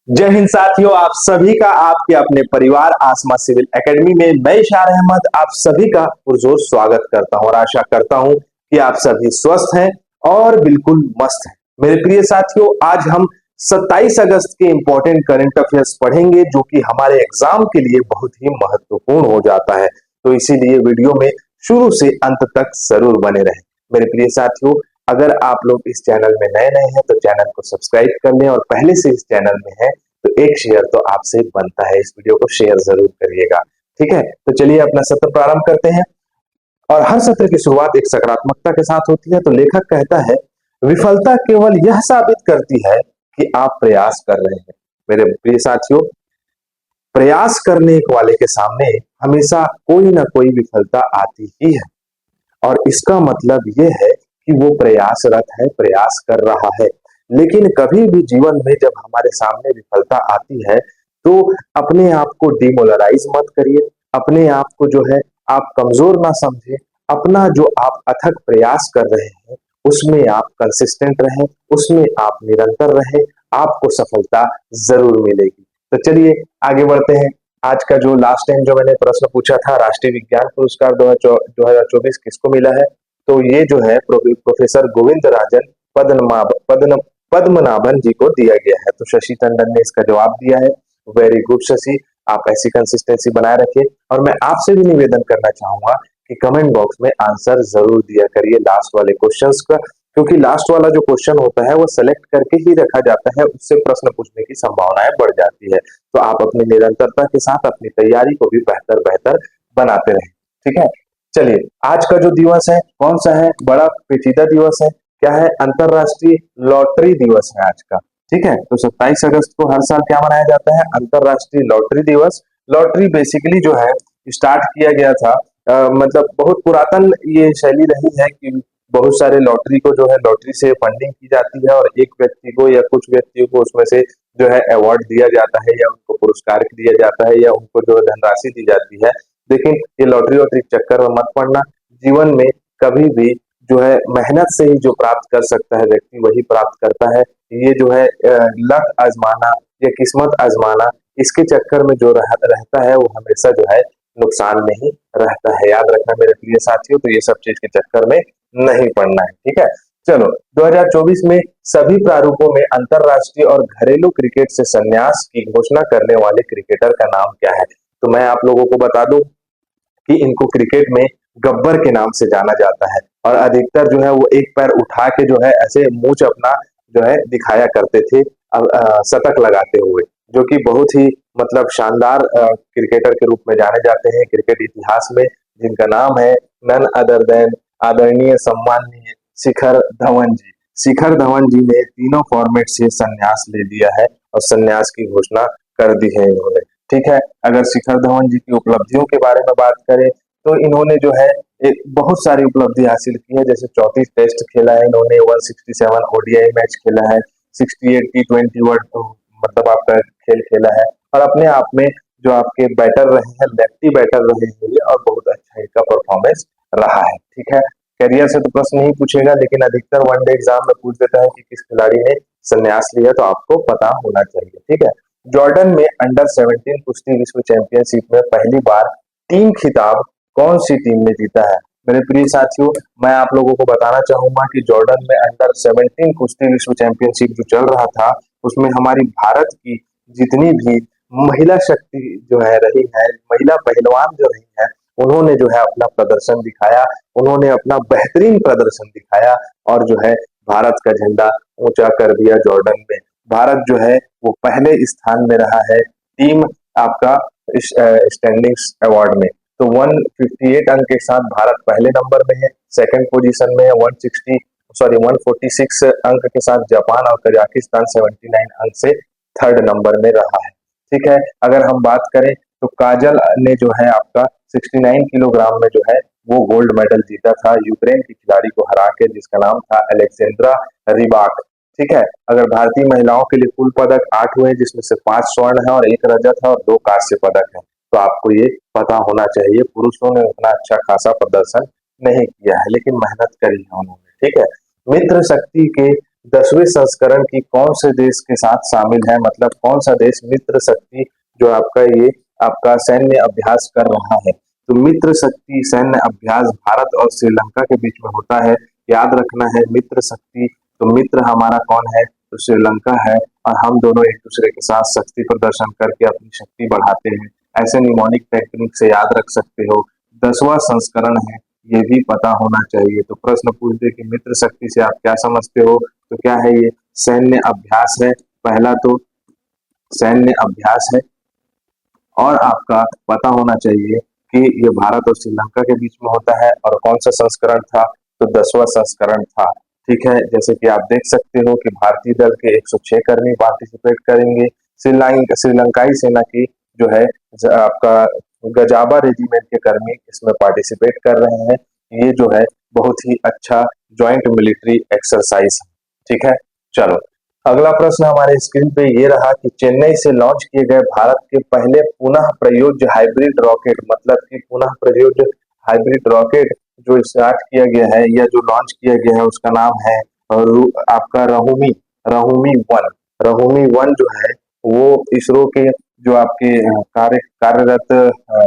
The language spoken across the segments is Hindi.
जय हिंद साथियों, आप सभी का आपके अपने परिवार आसमा सिविल एकेडमी में मैं इशार अहमद आप सभी का पुरजोर स्वागत करता हूं और आशा करता हूं कि आप सभी स्वस्थ हैं और बिल्कुल मस्त हैं। मेरे प्रिय साथियों, आज हम 27 अगस्त के इंपॉर्टेंट करंट अफेयर्स पढ़ेंगे जो कि हमारे एग्जाम के लिए बहुत ही महत्वपूर्ण हो जाता है। तो इसीलिए वीडियो में शुरू से अंत तक जरूर बने रहें। मेरे प्रिय साथियों, अगर आप लोग इस चैनल में नए नए हैं तो चैनल को सब्सक्राइब कर लें और पहले से इस चैनल में है तो एक शेयर तो आपसे बनता है। इस वीडियो को शेयर जरूर करिएगा। ठीक है, तो चलिए अपना सत्र प्रारंभ करते हैं। और हर सत्र की शुरुआत एक सकारात्मकता के साथ होती है। तो लेखक कहता है, विफलता केवल यह साबित करती है कि आप प्रयास कर रहे हैं। मेरे प्रिय साथियों, प्रयास करने वाले के सामने हमेशा कोई ना कोई विफलता आती ही है और इसका मतलब ये है कि वो प्रयासरत है, प्रयास कर रहा है। लेकिन कभी भी जीवन में जब हमारे सामने विफलता आती है तो अपने आप को डिमोरलाइज मत करिए, अपने आप को जो है आप कमजोर ना समझे। अपना जो आप अथक प्रयास कर रहे हैं उसमें आप कंसिस्टेंट रहें, उसमें आप निरंतर रहें, आपको सफलता जरूर मिलेगी। तो चलिए आगे बढ़ते हैं। आज का जो लास्ट टाइम जो मैंने प्रश्न पूछा था, राष्ट्रीय विज्ञान पुरस्कार 2024 किसको मिला है? तो ये जो है प्रोफेसर गोविंद राजन पद्मनाभन जी को दिया गया है। तो शशि टंडन ने इसका जवाब दिया है। वेरी गुड शशि, आप ऐसी कंसिस्टेंसी बनाए रखिए। और मैं आपसे भी निवेदन करना चाहूंगा कि कमेंट बॉक्स में आंसर जरूर दिया करिए लास्ट वाले क्वेश्चंस का, क्योंकि लास्ट वाला जो क्वेश्चन होता है वो सेलेक्ट करके ही रखा जाता है, उससे प्रश्न पूछने की संभावनाएं बढ़ जाती है। तो आप अपनी निरंतरता के साथ अपनी तैयारी को भी बेहतर बेहतर बनाते रहें। ठीक है, चलिए आज का जो दिवस है कौन सा है? बड़ा पेचीदा दिवस है। क्या है? अंतरराष्ट्रीय लॉटरी दिवस है आज का। ठीक है, तो 27 अगस्त को हर साल क्या मनाया जाता है? अंतरराष्ट्रीय लॉटरी दिवस। लॉटरी बेसिकली जो है स्टार्ट किया गया था, मतलब बहुत पुरातन ये शैली रही है कि बहुत सारे लॉटरी को जो है लॉटरी से फंडिंग की जाती है और एक व्यक्ति को या कुछ व्यक्तियों को उसमें से जो है अवार्ड दिया जाता है या उनको पुरस्कार दिया जाता है या उनको जो है धनराशि दी जाती है। लेकिन ये लॉटरी वॉटरी के चक्कर में मत पड़ना। जीवन में कभी भी जो है मेहनत से ही जो प्राप्त कर सकता है व्यक्ति वही प्राप्त करता है। ये जो है लक आजमाना या किस्मत आजमाना, इसके चक्कर में जो रहता है वो हमेशा जो है नुकसान में ही रहता है। याद रखना मेरे प्रिय साथियों, तो ये सब चीज के चक्कर में नहीं पड़ना है। ठीक है, चलो 2024 में सभी प्रारूपों में अंतरराष्ट्रीय और घरेलू क्रिकेट से संन्यास की घोषणा करने वाले क्रिकेटर का नाम क्या है? तो मैं आप लोगों को बता दूं कि इनको क्रिकेट में गब्बर के नाम से जाना जाता है और अधिकतर जो है वो एक पैर उठा के जो है ऐसे मूंछ अपना जो है दिखाया करते थे शतक लगाते हुए, जो कि बहुत ही मतलब शानदार क्रिकेटर के रूप में जाने जाते हैं क्रिकेट इतिहास में, जिनका नाम है नन अदर देन आदरणीय सम्माननीय शिखर धवन जी। शिखर धवन जी ने तीनों फॉर्मेट से संन्यास ले लिया है और संन्यास की घोषणा कर दी है इन्होंने। ठीक है, अगर शिखर धवन जी की उपलब्धियों के बारे में बात करें तो इन्होंने जो है एक बहुत सारी उपलब्धि हासिल की है। जैसे 34 टेस्ट खेला है इन्होंने, 167 ओडीआई मैच खेला है, 68 टी20 वर्ल्ड मतलब आपका खेल खेला है और अपने आप में जो आपके बैटर रहे हैं लेफ्टी बैटर रहे हैं ये, और बहुत अच्छा इनका परफॉर्मेंस रहा है। ठीक है, करियर से तो प्रश्न नहीं पूछेगा लेकिन अधिकतर वनडे एग्जाम में पूछ देता है कि किस खिलाड़ी ने संन्यास लिया, तो आपको पता होना चाहिए। ठीक है, जॉर्डन में अंडर 17 कुश्ती विश्व चैंपियनशिप में पहली बार टीम खिताब कौन सी टीम ने जीता है? मेरे प्रिय साथियों, मैं आप लोगों को बताना चाहूंगा कि जॉर्डन में अंडर 17 कुश्ती विश्व चैंपियनशिप जो चल रहा था उसमें हमारी भारत की जितनी भी महिला शक्ति जो है रही है, महिला पहलवान जो रही है, उन्होंने जो है अपना प्रदर्शन दिखाया, उन्होंने अपना बेहतरीन प्रदर्शन दिखाया और जो है भारत का झंडा ऊंचा कर दिया जॉर्डन में। भारत जो है वो पहले स्थान में रहा है टीम आपका स्टैंडिंग्स अवार्ड में। तो 158 अंक के साथ भारत पहले नंबर में है। सेकंड पोजीशन में है 146 अंक के साथ जापान और कजाकिस्तान 79 अंक से थर्ड नंबर में रहा है। ठीक है, अगर हम बात करें तो काजल ने जो है आपका 69 किलोग्राम में जो है वो गोल्ड मेडल जीता था यूक्रेन की खिलाड़ी को हरा के, जिसका नाम था अलेक्जेंड्रा रिबाक। ठीक है, अगर भारतीय महिलाओं के लिए कुल पदक 8 हुए जिसमें से 5 स्वर्ण है और 1 रजत है और 2 कांस्य पदक है। तो आपको ये पता होना चाहिए। पुरुषों ने उतना अच्छा खासा प्रदर्शन नहीं किया है लेकिन मेहनत करी है उन्होंने। ठीक है, मित्र शक्ति के 10वें संस्करण की कौन से देश के साथ शामिल है, मतलब कौन सा देश मित्र शक्ति जो आपका सैन्य अभ्यास कर रहा है। तो मित्र शक्ति सैन्य अभ्यास भारत और श्रीलंका के बीच में होता है। याद रखना है मित्र शक्ति, तो मित्र हमारा कौन है, तो श्रीलंका है, और हम दोनों एक दूसरे के साथ शक्ति प्रदर्शन करके अपनी शक्ति बढ़ाते हैं। ऐसे निमोनिक टेक्निक से याद रख सकते हो। 10वां संस्करण है, ये भी पता होना चाहिए। तो प्रश्न पूछ दे कि मित्र शक्ति से आप क्या समझते हो, तो क्या है ये, सैन्य अभ्यास है। पहला तो सैन्य अभ्यास है, और आपका पता होना चाहिए कि ये भारत और श्रीलंका के बीच में होता है, और कौन सा संस्करण था, तो 10वां संस्करण था। ठीक है, जैसे कि आप देख सकते हो कि भारतीय दल के 106 कर्मी पार्टिसिपेट करेंगे। श्रीलंकाई सेना की जो है आपका गजाबा रेजिमेंट के कर्मी इसमें पार्टिसिपेट कर रहे हैं। ये जो है बहुत ही अच्छा ज्वाइंट मिलिट्री एक्सरसाइज है। ठीक है, चलो अगला प्रश्न हमारे स्क्रीन पे ये रहा कि चेन्नई से लॉन्च किए गए भारत के पहले पुनः प्रयोज्य हाइब्रिड रॉकेट, मतलब कि पुनः प्रयोज्य हाइब्रिड रॉकेट जो स्टार्ट किया गया है या जो लॉन्च किया गया है उसका नाम है आपका रहुमी रहुमी वन। रहुमी वन जो है वो इसरो के जो आपके कार्यरत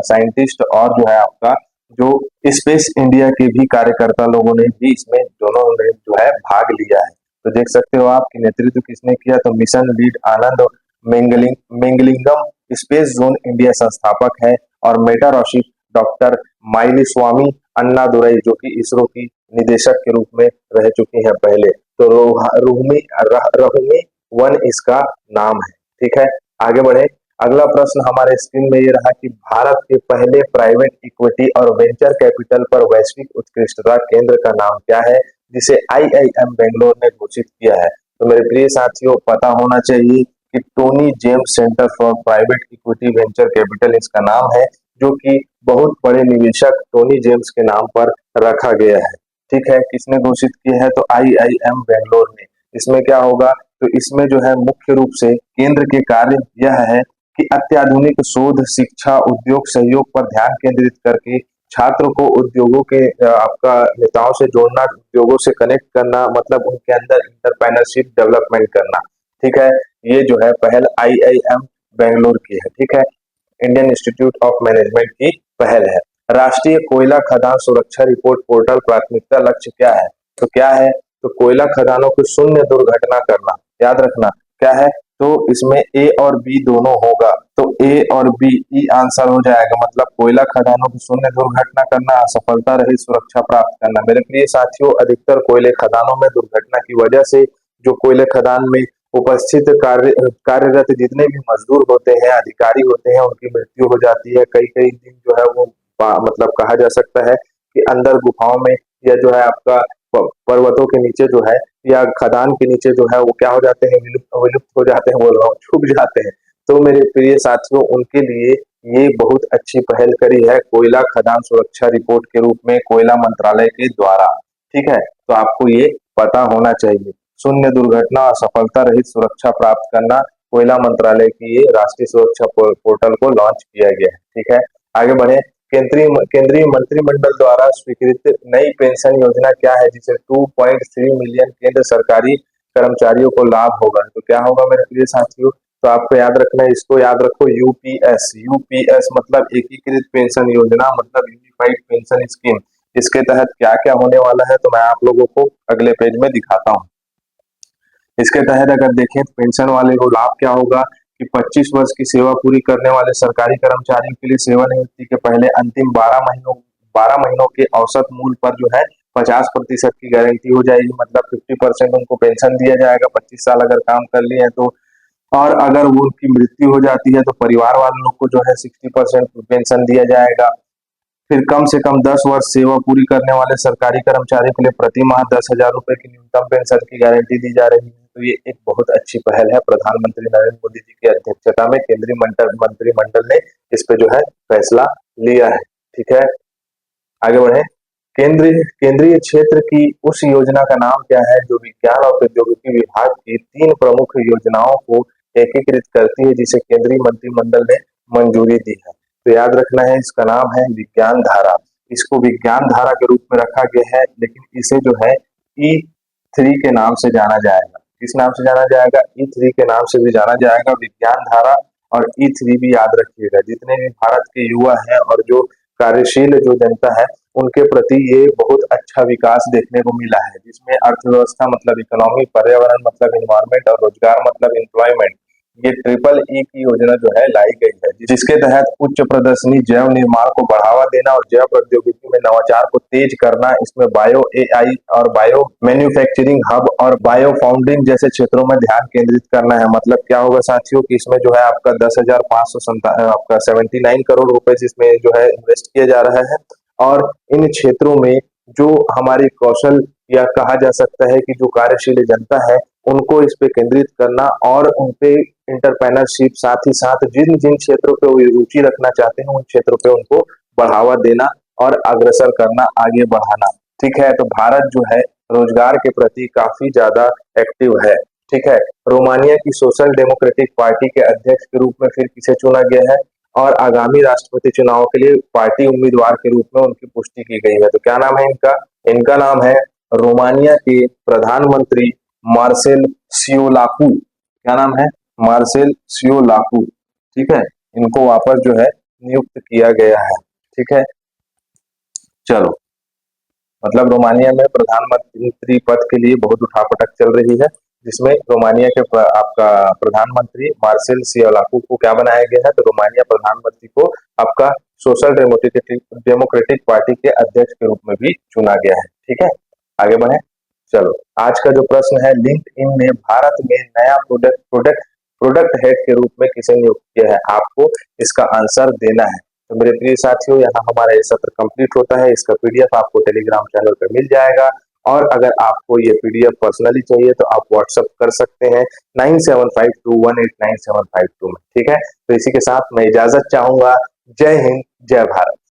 साइंटिस्ट और जो है आपका जो स्पेस इंडिया के भी कार्यकर्ता लोगों ने भी इसमें दोनों ने जो है भाग लिया है। तो देख सकते हो आप कि नेतृत्व किसने किया, तो मिशन लीड आनंद मेंगलिंगम स्पेस जोन इंडिया संस्थापक है, और मेटारोशी डॉक्टर माइलीस्वामी अन्नादुरई जो कि इसरो की निदेशक के रूप में रह चुकी हैं पहले। तो रहुमी वन इसका नाम है। ठीक है, आगे बढ़े। अगला प्रश्न हमारे स्क्रीन में ये रहा कि भारत के पहले प्राइवेट इक्विटी और वेंचर कैपिटल पर वैश्विक उत्कृष्टता केंद्र का नाम क्या है, जिसे आईआईएम बेंगलोर ने घोषित किया है। तो मेरे प्रिय साथियों, पता होना चाहिए कि Tony James centre for private equity venture capital इसका नाम है, जो कि बहुत बड़े निवेशक टोनी जेम्स के नाम पर रखा गया है। ठीक है, किसने घोषित किया है, तो आईआईएम बेंगलोर ने। इसमें क्या होगा, तो इसमें जो है मुख्य रूप से केंद्र के कार्य यह है कि अत्याधुनिक शोध, शिक्षा, उद्योग सहयोग पर ध्यान केंद्रित करके छात्र को उद्योगों के आपका नेताओं से जोड़ना, उद्योगों से कनेक्ट करना, मतलब उनके अंदर इंटरप्रेन्योरशिप डेवलपमेंट करना। ठीक है, ये जो है पहल आईआईएम बेंगलोर की है। ठीक है, इंडियन इंस्टीट्यूट ऑफ मैनेजमेंट की पहल है। राष्ट्रीय कोयला खदान सुरक्षा रिपोर्ट पोर्टल प्राथमिकता लक्ष्य क्या है, तो क्या है, तो कोयला खदानों की शून्य दुर्घटना करना। याद रखना क्या है, तो इसमें ए और बी दोनों होगा, तो ए और बी ई आंसर हो जाएगा, मतलब कोयला खदानों की शून्य दुर्घटना करना, असफलता रहित सुरक्षा प्राप्त करना। मेरे प्रिय साथियों, अधिकतर कोयले खदानों में दुर्घटना की वजह से जो कोयले खदान में उपस्थित कार्यरत जितने भी मजदूर होते हैं, अधिकारी होते हैं, उनकी मृत्यु हो जाती है। कई कई दिन जो है वो मतलब कहा जा सकता है कि अंदर गुफाओं में या जो है आपका पर्वतों के नीचे जो है या खदान के नीचे जो है वो क्या हो जाते हैं, विलुप्त विलुप्त हो जाते हैं, बोल रहा हूँ, छुप जाते हैं। तो मेरे प्रिय साथियों, उनके लिए ये बहुत अच्छी पहल करी है कोयला खदान सुरक्षा रिपोर्ट के रूप में कोयला मंत्रालय के द्वारा। ठीक है, तो आपको ये पता होना चाहिए। शून्य दुर्घटना और सफलता रहित सुरक्षा प्राप्त करना, कोयला मंत्रालय की ये राष्ट्रीय सुरक्षा पोर्टल को लॉन्च किया गया है। ठीक है, आगे बढ़े। केंद्रीय मंत्रिमंडल द्वारा स्वीकृत नई पेंशन योजना क्या है, जिसे 2.3 मिलियन केंद्र सरकारी कर्मचारियों को लाभ होगा। तो क्या होगा मेरे प्रिय साथियों, तो आपको याद रखना है, इसको याद रखो, यूपीएस। यूपीएस मतलब एकीकृत पेंशन योजना, मतलब यूनिफाइड पेंशन स्कीम। इसके तहत क्या क्या होने वाला है, तो मैं आप लोगों को अगले पेज में दिखाता हूँ। इसके तहत अगर देखें तो पेंशन वाले को लाभ क्या होगा कि 25 वर्ष की सेवा पूरी करने वाले सरकारी कर्मचारियों के लिए सेवानिवृत्ति के पहले अंतिम 12 महीनों के औसत मूल्य पर जो है 50% की गारंटी हो जाएगी, मतलब 50% उनको पेंशन दिया जाएगा 25 साल अगर काम कर लिए हैं तो। और अगर वो उनकी मृत्यु हो जाती है तो परिवार वाले लोग को जो है 60% पेंशन दिया जाएगा। फिर कम से कम 10 वर्ष सेवा पूरी करने वाले सरकारी कर्मचारियों के लिए प्रति माह 10,000 रुपए की न्यूनतम पेंशन की गारंटी दी जा रही है। तो ये एक बहुत अच्छी पहल है, प्रधानमंत्री नरेंद्र मोदी जी की अध्यक्षता में केंद्रीय मंत्रिमंडल ने इस पे जो है फैसला लिया है। ठीक है, आगे बढ़े। केंद्रीय क्षेत्र की उस योजना का नाम क्या है जो विज्ञान और प्रौद्योगिकी विभाग की 3 प्रमुख योजनाओं को एकीकृत करती है, जिसे केंद्रीय मंत्रिमंडल ने मंजूरी दी है। तो याद रखना है, इसका नाम है विज्ञान धारा। इसको विज्ञान धारा के रूप में रखा गया है, लेकिन इसे जो है ई E3 के नाम से जाना जाएगा। किस नाम से जाना जाएगा? E3 के नाम से भी जाना जाएगा। विज्ञान धारा और E3 भी याद रखिएगा। जितने भी भारत के युवा हैं और जो कार्यशील जो जनता है, उनके प्रति ये बहुत अच्छा विकास देखने को मिला है, जिसमें अर्थव्यवस्था मतलब इकोनॉमी, पर्यावरण मतलब इन्वायरमेंट और रोजगार मतलब एम्प्लॉयमेंट, ये ट्रिपल ई की योजना जो है लाई गई है, जिसके तहत उच्च प्रदर्शनी जैव निर्माण को बढ़ावा देना और जैव प्रौद्योगिकी में नवाचार को तेज करना, इसमें बायो एआई और बायो मैन्युफैक्चरिंग हब और बायो फाउंडिंग जैसे क्षेत्रों में ध्यान केंद्रित करना है। मतलब क्या होगा साथियों कि इसमें जो है आपका 10,500 आपका 79 करोड़ रुपए जिसमें जो है इन्वेस्ट किया जा रहा है, और इन क्षेत्रों में जो हमारी कौशल या कहा जा सकता है कि जो कार्यशील जनता है, उनको इस पे केंद्रित करना और उनपे इंटरप्रेन्योरशिप, साथ ही साथ जिन जिन क्षेत्रों पे वो रुचि रखना चाहते हैं, उन क्षेत्रों पे उनको बढ़ावा देना और अग्रसर करना, आगे बढ़ाना। ठीक है, तो भारत जो है रोजगार के प्रति काफी ज्यादा एक्टिव है। ठीक है, रोमानिया की सोशल डेमोक्रेटिक पार्टी के अध्यक्ष के रूप में फिर किसे चुना गया है, और आगामी राष्ट्रपति चुनाव के लिए पार्टी उम्मीदवार के रूप में उनकी पुष्टि की गई है। तो क्या नाम है इनका? इनका नाम है रोमानिया के प्रधानमंत्री मार्सेल सियोलाकू। क्या नाम है? मार्सेल सियोलाकू। ठीक है, इनको वापस जो है नियुक्त किया गया है। ठीक है, चलो, मतलब रोमानिया में प्रधानमंत्री पद के लिए बहुत उठापटक चल रही है, जिसमें रोमानिया के आपका प्रधानमंत्री मार्सेल सियोलाकू को क्या बनाया गया है? तो रोमानिया प्रधानमंत्री को आपका सोशल डेमोक्रेटिक पार्टी के अध्यक्ष के रूप में भी चुना गया है। ठीक है, आगे बढ़े। चलो, आज का जो प्रश्न है, लिंक्डइन ने भारत में नया प्रोडक्ट प्रोडक्ट हेड के रूप में किसे नियुक्त किया है? आपको इसका आंसर देना है। तो मेरे प्रिय साथियों, यहाँ हमारा ये सत्र कंप्लीट होता है। इसका पीडीएफ आपको टेलीग्राम चैनल पर मिल जाएगा, और अगर आपको ये पीडीएफ पर्सनली चाहिए तो आप व्हाट्सएप कर सकते हैं 9752189752 में। ठीक है, तो इसी के साथ मैं इजाजत चाहूंगा। जय हिंद, जय भारत।